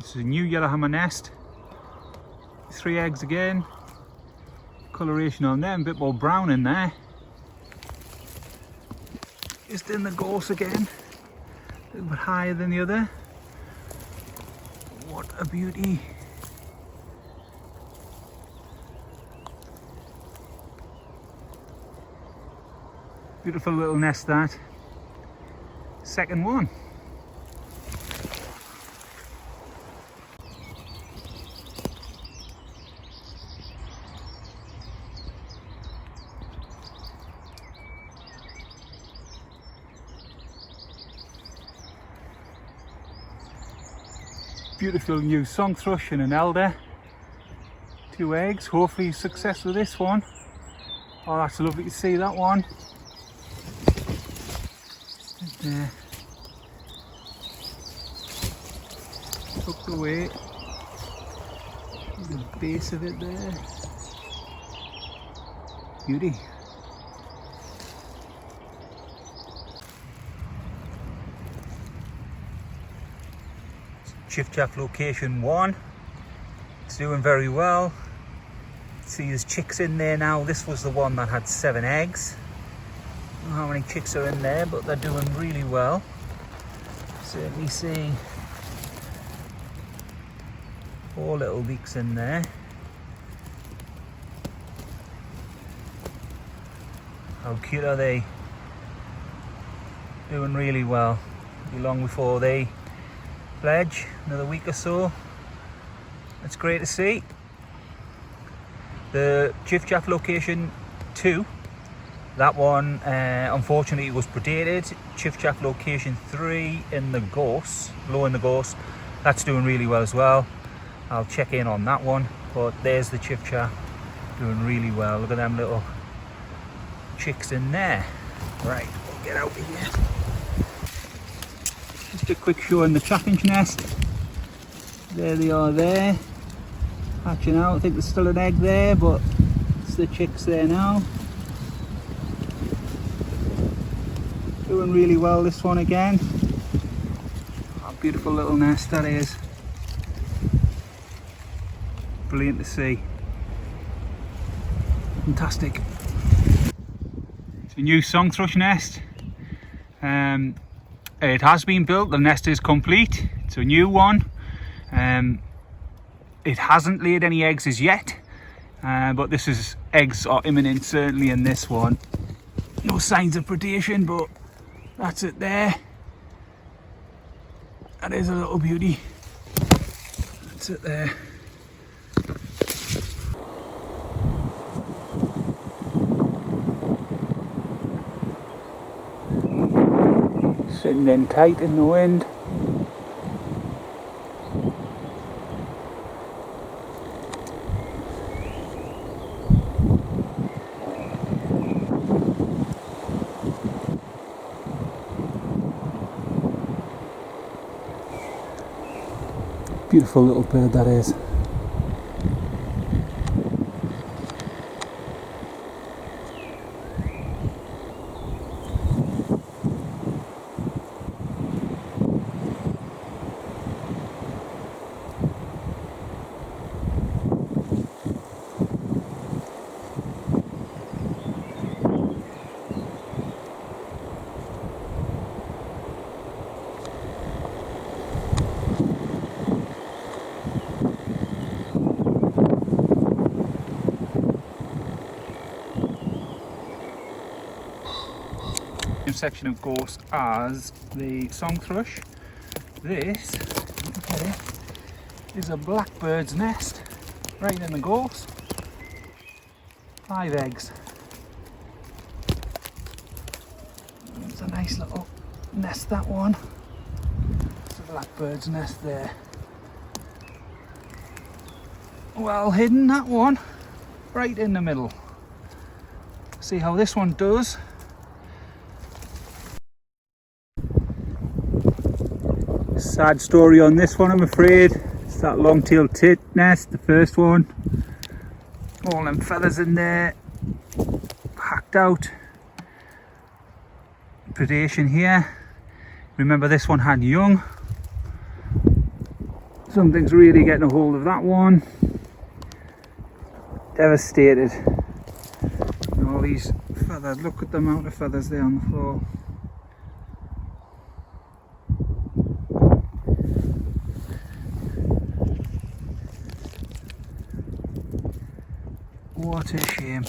This is a new yellowhammer nest. 3 eggs again. Coloration on them, a bit more brown in there. Just in the gorse again. A little bit higher than the other. What a beauty. Beautiful little nest that. Second one. Beautiful new Song Thrush and an elder. 2 eggs, hopefully success with this one. Oh, that's lovely to see that one. There. Tucked away. The base of it there. Beauty. Chiffchaff location 1. It's doing very well. See there's chicks in there now. This was the one that had 7 eggs. I don't know how many chicks are in there, but they're doing really well. Certainly see 4 little beaks in there. How cute are they? Doing really well. Be long before they fledge, another week or so. It's great to see. The Chiffchaff location 2, that one unfortunately was predated. Chiffchaff location 3 in the gorse, low in the gorse, that's doing really well as well. I'll check in on that one, but there's the Chiffchaff doing really well. Look at them little chicks in there. Right, we'll get out of here. Just a quick show in the chaffinch nest. There they are there. Hatching out. I think there's still an egg there, but it's the chicks there now. Doing really well this one again. Oh, beautiful little nest that is. Brilliant to see. Fantastic. It's a new Song Thrush nest. It has been built, the nest is complete. It's a new one. It hasn't laid any eggs as yet, but eggs are imminent certainly in this one. No signs of predation, but that's it there. That is a little beauty. That's it there. Sitting in tight in the wind. Beautiful little bird that is. Section of gorse as the Song Thrush. This, look at it, is a blackbird's nest right in the gorse. 5 eggs. It's a nice little nest, that one. It's a blackbird's nest there. Well hidden, that one, right in the middle. See how this one does. Sad story on this one, I'm afraid. It's that long-tailed tit nest, the first one. All them feathers in there, hacked out. Predation here. Remember, this one had young. Something's really getting a hold of that one. Devastated. And all these feathers, look at the amount of feathers there on the floor. What a shame.